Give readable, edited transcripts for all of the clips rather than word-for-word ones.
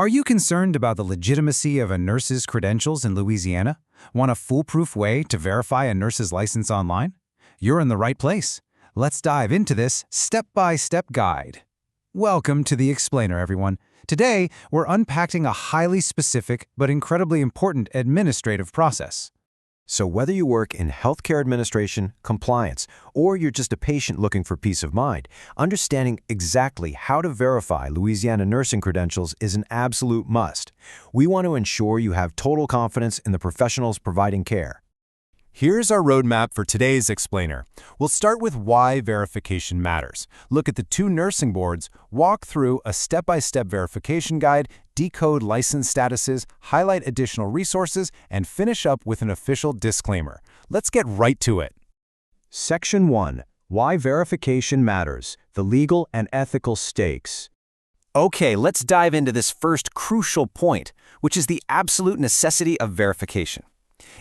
Are you concerned about the legitimacy of a nurse's credentials in Louisiana? Want a foolproof way to verify a nurse's license online? You're in the right place. Let's dive into this step-by-step guide. Welcome to The Explainer, everyone. Today, we're unpacking a highly specific but incredibly important administrative process. So whether you work in healthcare administration, compliance, or you're just a patient looking for peace of mind, understanding exactly how to verify Louisiana nursing credentials is an absolute must. We want to ensure you have total confidence in the professionals providing care. Here's our roadmap for today's Explainer. We'll start with why verification matters. Look at the two nursing boards, walk through a step-by-step verification guide, decode license statuses, highlight additional resources, and finish up with an official disclaimer. Let's get right to it. Section 1. Why verification matters. The legal and ethical stakes. Okay, let's dive into this first crucial point, which is the absolute necessity of verification.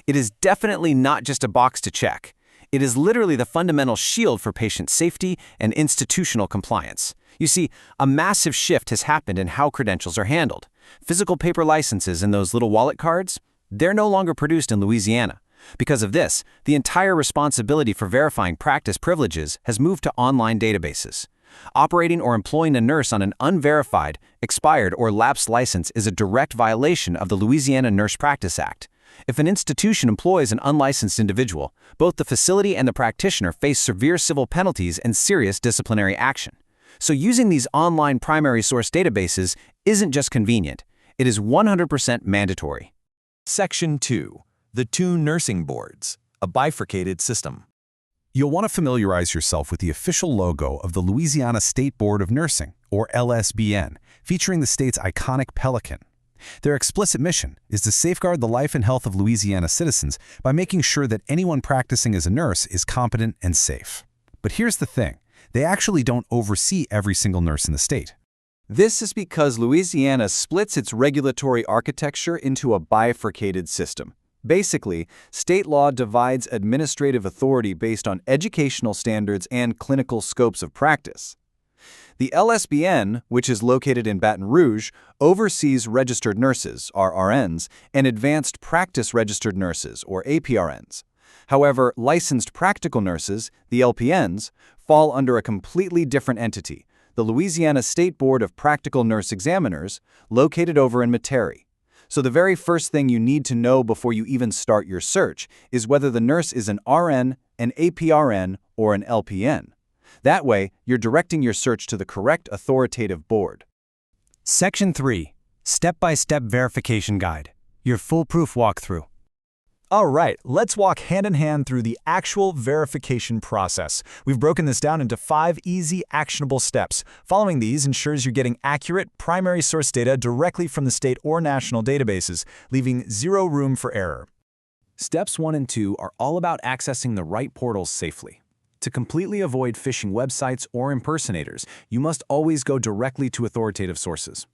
It is definitely not just a box to check. It is literally the fundamental shield for patient safety and institutional compliance. You see, a massive shift has happened in how credentials are handled. Physical paper licenses and those little wallet cards, they're no longer produced in Louisiana. Because of this, the entire responsibility for verifying practice privileges has moved to online databases. Operating or employing a nurse on an unverified, expired, or lapsed license is a direct violation of the Louisiana Nurse Practice Act. If an institution employs an unlicensed individual, both the facility and the practitioner face severe civil penalties and serious disciplinary action. So using these online primary source databases isn't just convenient, it is 100% mandatory. Section 2. The two nursing boards, a bifurcated system. You'll want to familiarize yourself with the official logo of the Louisiana State Board of Nursing, or LSBN, featuring the state's iconic pelican. Their explicit mission is to safeguard the life and health of Louisiana citizens by making sure that anyone practicing as a nurse is competent and safe. But here's the thing, they actually don't oversee every single nurse in the state. This is because Louisiana splits its regulatory architecture into a bifurcated system. Basically, state law divides administrative authority based on educational standards and clinical scopes of practice. The LSBN, which is located in Baton Rouge, oversees registered nurses, RRNs, and advanced practice registered nurses, or APRNs. However, licensed practical nurses, the LPNs, fall under a completely different entity, the Louisiana State Board of Practical Nurse Examiners, located over in Metairie. So the very first thing you need to know before you even start your search is whether the nurse is an RN, an APRN, or an LPN. That way, you're directing your search to the correct authoritative board. Section 3. Step-by-step verification guide. Your foolproof walkthrough. All right, let's walk hand in hand through the actual verification process. We've broken this down into 5 easy, actionable steps. Following these ensures you're getting accurate, primary source data directly from the state or national databases, leaving zero room for error. Steps 1 and 2 are all about accessing the right portals safely. To completely avoid phishing websites or impersonators, you must always go directly to authoritative sources.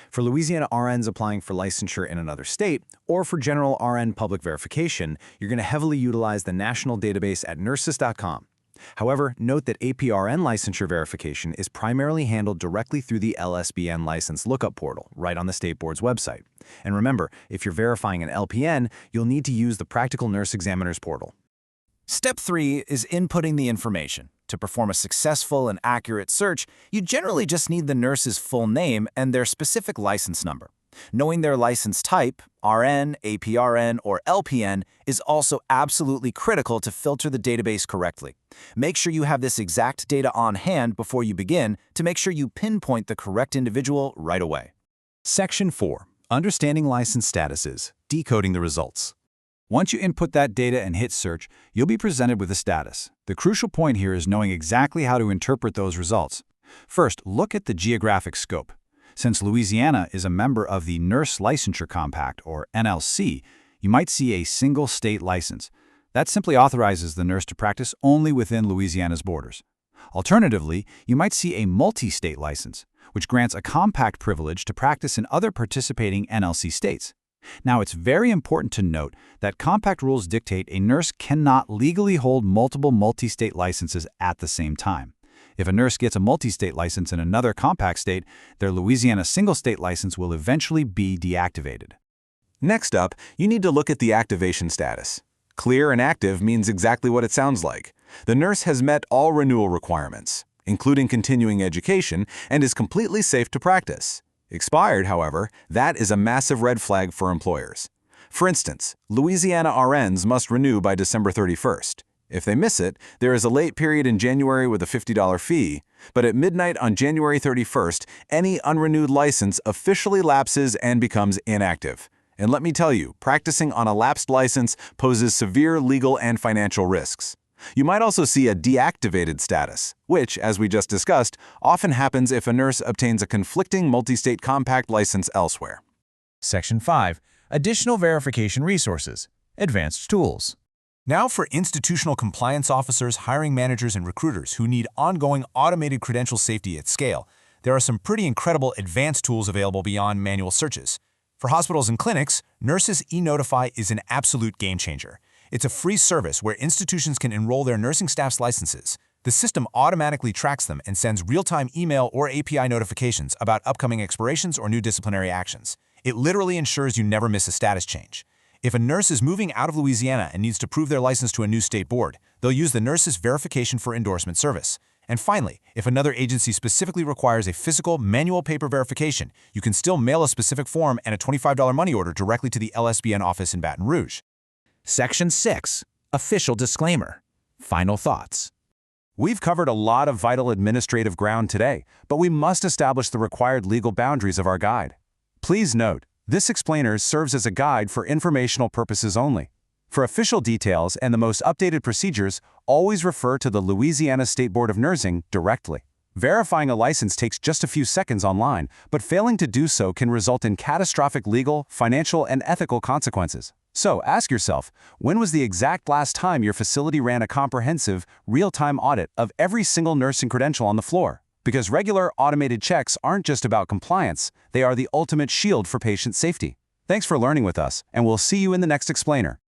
For Louisiana RNs applying for licensure in another state, or for general RN public verification, you're going to heavily utilize the national database at nurses.com. However, note that APRN licensure verification is primarily handled directly through the LSBN license lookup portal, right on the state board's website. And remember, if you're verifying an LPN, you'll need to use the Practical Nurse Examiners portal. Step 3 is inputting the information. To perform a successful and accurate search, you generally just need the nurse's full name and their specific license number. Knowing their license type, RN, APRN, or LPN, is also absolutely critical to filter the database correctly. Make sure you have this exact data on hand before you begin to make sure you pinpoint the correct individual right away. Section 4. Understanding license statuses, decoding the results. Once you input that data and hit search, you'll be presented with a status. The crucial point here is knowing exactly how to interpret those results. First, look at the geographic scope. Since Louisiana is a member of the Nurse Licensure Compact, or NLC, you might see a single state license. That simply authorizes the nurse to practice only within Louisiana's borders. Alternatively, you might see a multi-state license, which grants a compact privilege to practice in other participating NLC states. Now, it's very important to note that compact rules dictate a nurse cannot legally hold multiple multi-state licenses at the same time. If a nurse gets a multi-state license in another compact state, their Louisiana single-state license will eventually be deactivated. Next up, you need to look at the activation status. Clear and active means exactly what it sounds like. The nurse has met all renewal requirements, including continuing education, and is completely safe to practice. Expired, however, that is a massive red flag for employers. For instance, Louisiana RNs must renew by December 31st. If they miss it, there is a late period in January with a $50 fee, but at midnight on January 31st, any unrenewed license officially lapses and becomes inactive. And let me tell you, practicing on a lapsed license poses severe legal and financial risks. You might also see a deactivated status, which, as we just discussed, often happens if a nurse obtains a conflicting multi-state compact license elsewhere. Section 5. Additional verification resources. Advanced tools. Now for institutional compliance officers, hiring managers, and recruiters who need ongoing automated credential safety at scale, there are some pretty incredible advanced tools available beyond manual searches. For hospitals and clinics, Nurses eNotify is an absolute game changer. It's a free service where institutions can enroll their nursing staff's licenses. The system automatically tracks them and sends real-time email or API notifications about upcoming expirations or new disciplinary actions. It literally ensures you never miss a status change. If a nurse is moving out of Louisiana and needs to prove their license to a new state board, they'll use the nurse's verification for endorsement service. And finally, if another agency specifically requires a physical, manual paper verification, you can still mail a specific form and a $25 money order directly to the LSBN office in Baton Rouge. Section 6. Official disclaimer. Final thoughts. We've covered a lot of vital administrative ground today, but we must establish the required legal boundaries of our guide. Please note, this explainer serves as a guide for informational purposes only. For official details and the most updated procedures, always refer to the Louisiana State Board of Nursing directly. Verifying a license takes just a few seconds online, but failing to do so can result in catastrophic legal, financial, and ethical consequences. So ask yourself, when was the exact last time your facility ran a comprehensive, real-time audit of every single nursing credential on the floor? Because regular automated checks aren't just about compliance, they are the ultimate shield for patient safety. Thanks for learning with us, and we'll see you in the next explainer.